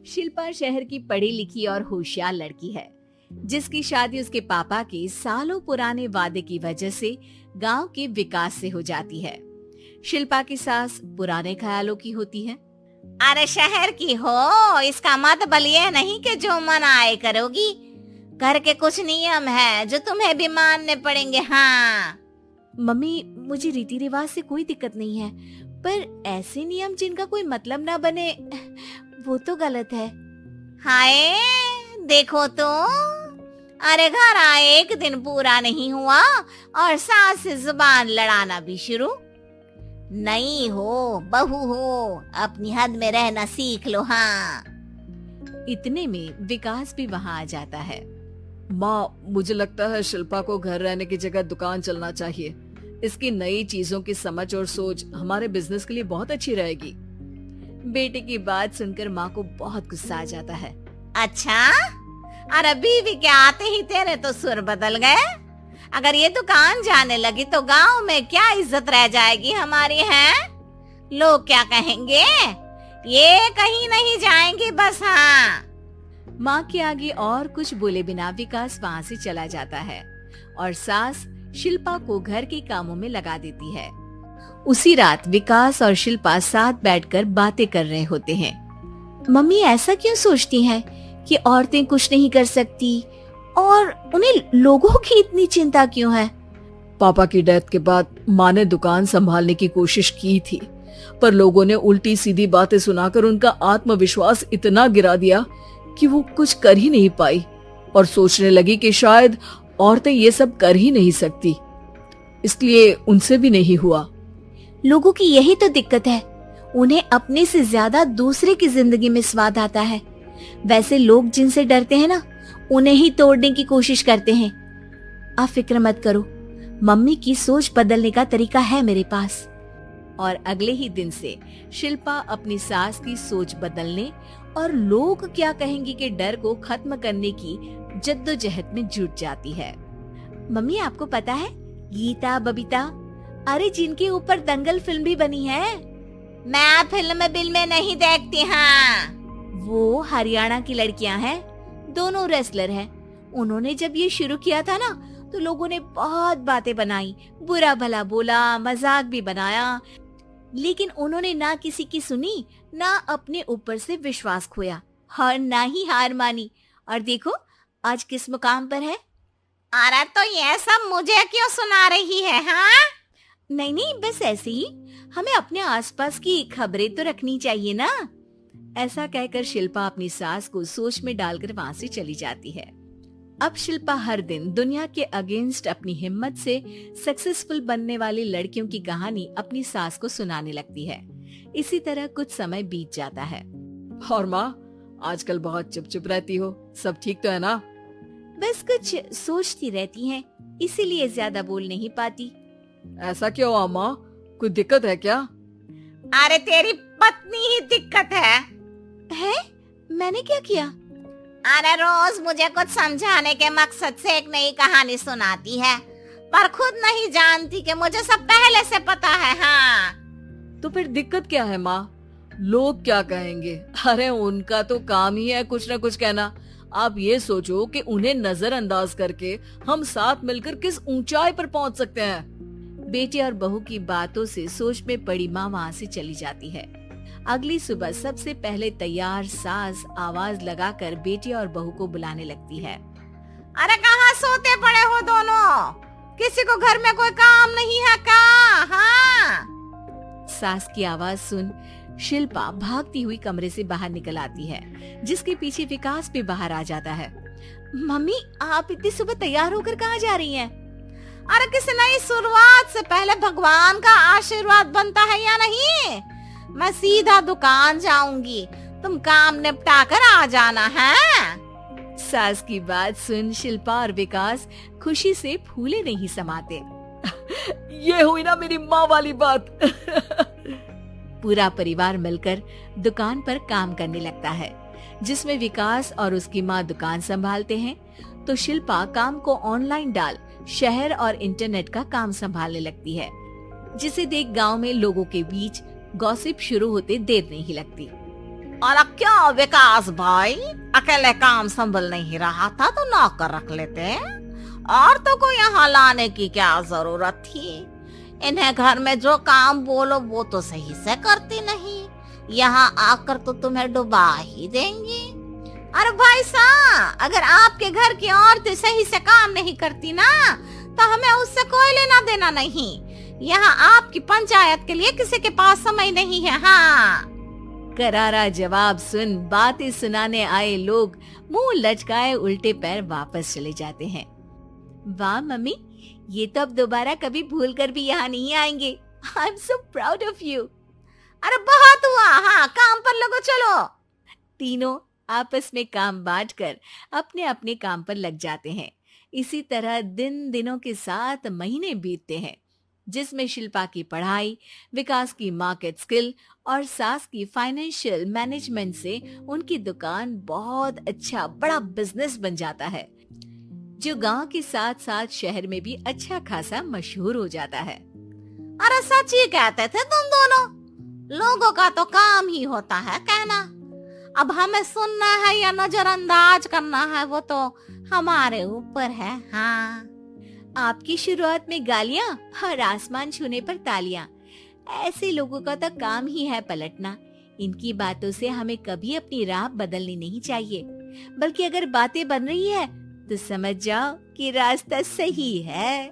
शिल्पा शहर की पढ़ी लिखी और होशियार लड़की है, जिसकी शादी उसके पापा के सालों पुराने वादे की वजह से गांव के विकास से हो जाती है। शिल्पा की सास पुराने ख्यालों की होती है। अरे शहर की हो, इसका मतलब ये नहीं कि जो मन आए करोगी। घर के कुछ नियम है जो तुम्हें भी मानने पड़ेंगे। हाँ मम्मी, मुझे रीति रिवाज से कोई दिक्कत नहीं है, पर ऐसे नियम जिनका कोई मतलब ना बने वो तो गलत है। हाय देखो तो, अरे घर आए एक दिन पूरा नहीं हुआ और सास से जुबान लड़ाना भी शुरू। नहीं हो, बहू हो, अपनी हद में रहना सीख लो। हाँ इतने में विकास भी वहाँ आ जाता है। माँ, मुझे लगता है शिल्पा को घर रहने की जगह दुकान चलना चाहिए। इसकी नई चीजों की समझ और सोच हमारे बिजनेस के लिए बहुत अच्छी रहेगी। बेटे की बात सुनकर माँ को बहुत गुस्सा आ जाता है। अच्छा, अरे बीवी के आते ही तेरे तो सुर बदल गए। अगर ये दुकान जाने लगी तो गांव में क्या इज्जत रह जाएगी हमारी है? लोग क्या कहेंगे? ये कहीं नहीं जाएंगी बस। हाँ माँ के आगे और कुछ बोले बिना विकास वहाँ से चला जाता है और सास शिल्पा को घर के कामों में लगा देती है। उसी रात विकास और शिल्पा साथ बैठकर बातें कर रहे होते हैं। मम्मी ऐसा क्यों सोचती हैं कि औरतें कुछ नहीं कर सकती और उन्हें लोगों की इतनी चिंता क्यों है? पापा की डेथ के बाद माँ ने दुकान संभालने की कोशिश की थी, पर लोगों ने उल्टी सीधी बातें सुनाकर उनका आत्मविश्वास इतना गिरा दिया कि वो कुछ कर ही नहीं पाई और सोचने लगी कि शायद औरतें ये सब कर ही नहीं सकती, इसलिए उनसे भी नहीं हुआ। लोगों की यही तो दिक्कत है, उन्हें अपने से ज्यादा दूसरे की जिंदगी में स्वाद आता है। वैसे लोग जिनसे डरते हैं ना, उन्हें ही तोड़ने की कोशिश करते हैं। आप फिक्र मत करो, मम्मी की सोच बदलने का तरीका है मेरे पास। और अगले ही दिन से शिल्पा अपनी सास की सोच बदलने और लोग क्या कहेंगे के डर को खत्म करने की जद्दोजहद में जुट जाती है। मम्मी, आपको पता है गीता, बबीता, अरे जिनके ऊपर दंगल फिल्म भी बनी है। मैं फिल्म बिल में नहीं देखती। हाँ वो हरियाणा की लड़कियां हैं, दोनों रेसलर हैं। उन्होंने जब ये शुरू किया था ना, तो लोगों ने बहुत बातें बनाई, बुरा भला बोला, मजाक भी बनाया, लेकिन उन्होंने ना किसी की सुनी, ना अपने ऊपर से विश्वास खोया और ना ही हार मानी। और देखो आज किस मुकाम पर है। अरे तो ये सब मुझे क्यों सुना रही है? हाँ नहीं नहीं, बस ऐसे ही, हमें अपने आसपास की खबरें तो रखनी चाहिए ना। ऐसा कहकर शिल्पा अपनी सास को सोच में डालकर वहाँ से चली जाती है। अब शिल्पा हर दिन दुनिया के अगेंस्ट अपनी हिम्मत से सक्सेसफुल बनने वाली लड़कियों की कहानी अपनी सास को सुनाने लगती है। इसी तरह कुछ समय बीत जाता है। और माँ, आजकल बहुत चुप चुप रहती हो, सब ठीक तो है ना? बस कुछ सोचती रहती हैं, इसीलिए ज्यादा बोल नहीं पाती। ऐसा क्यों हुआ माँ, कोई दिक्कत है क्या? अरे तेरी पत्नी ही दिक्कत है? मैंने क्या किया? अरे रोज मुझे कुछ समझाने के मकसद से एक नई कहानी सुनाती है, पर खुद नहीं जानती कि मुझे सब पहले से पता है। हाँ तो फिर दिक्कत क्या है माँ? लोग क्या कहेंगे? अरे उनका तो काम ही है कुछ न कुछ कहना। आप ये सोचो कि उन्हें नजरअंदाज करके हम साथ मिलकर किस ऊंचाई पर पहुंच सकते हैं। बेटे और बहू की बातों से सोच में पड़ी माँ वहाँ से चली जाती है। अगली सुबह सबसे पहले तैयार सास आवाज लगाकर बेटे और बहू को बुलाने लगती है। अरे कहाँ सोते पड़े हो दोनों? किसी को घर में कोई काम नहीं है क्या? हाँ सास की आवाज सुन शिल्पा भागती हुई कमरे से बाहर निकल आती है, जिसके पीछे विकास भी बाहर आ जाता है। मम्मी, आप इतनी सुबह तैयार होकर कहाँ जा रही हैं? अरे किसी नई शुरुआत से पहले भगवान का आशीर्वाद बनता है या नहीं? मैं सीधा दुकान जाऊंगी, तुम काम निपटा कर आ जाना है। सास की बात सुन शिल्पा और विकास खुशी से फूले नहीं समाते। ये हुई ना मेरी माँ वाली बात। पूरा परिवार मिलकर दुकान पर काम करने लगता है, जिसमें विकास और उसकी माँ दुकान संभालते हैं, तो शिल्पा काम को ऑनलाइन डाल शहर और इंटरनेट का काम संभालने लगती है, जिसे देख गांव में लोगों के बीच गॉसिप शुरू होते देर नहीं लगती। और क्या विकास भाई, अकेले काम संभल नहीं रहा था तो नौकर रख लेते, और तो को यहाँ लाने की क्या जरूरत थी। इन्हें घर में जो काम बोलो वो तो सही से करती नहीं, यहाँ आकर तो तुम्हें डुबा ही देंगी। अरे भाई साहब, अगर आपके घर की औरतें सही से काम नहीं करती ना तो हमें उससे कोई लेना देना नहीं। यहाँ आपकी पंचायत के लिए किसी के पास समय नहीं है। हाँ, करारा जवाब सुन बातें सुनाने आए लोग मुंह लचकाए उल्टे पैर वापस चले जाते हैं। वाह मम्मी, ये तो अब दोबारा कभी भूल कर भी यहाँ नहीं आएंगे। I am so proud of you. अरे बहुत हुआ, हाँ काम पर लगो चलो। तीनों आपस में काम बांटकर अपने अपने काम पर लग जाते हैं। इसी तरह दिनों के साथ महीने बीतते हैं, जिसमें शिल्पा की पढ़ाई, विकास की मार्केट स्किल और सास की फाइनेंशियल मैनेजमेंट से उनकी दुकान बहुत अच्छा बड़ा बिजनेस बन जाता है, जो गांव के साथ साथ शहर में भी अच्छा खासा मशहूर हो जाता है। अरे सच ही कहते थे तुम दोनों, लोगों का तो काम ही होता है कहना। अब हमें सुनना है या नजरअंदाज करना है वो तो हमारे ऊपर है। हाँ, आपकी शुरुआत में गालियां और आसमान छूने पर तालियां, ऐसे लोगों का तो काम ही है पलटना। इनकी बातों से हमें कभी अपनी राह बदलनी नहीं चाहिए, बल्कि अगर बातें बन रही है तो समझ जाओ कि रास्ता सही है।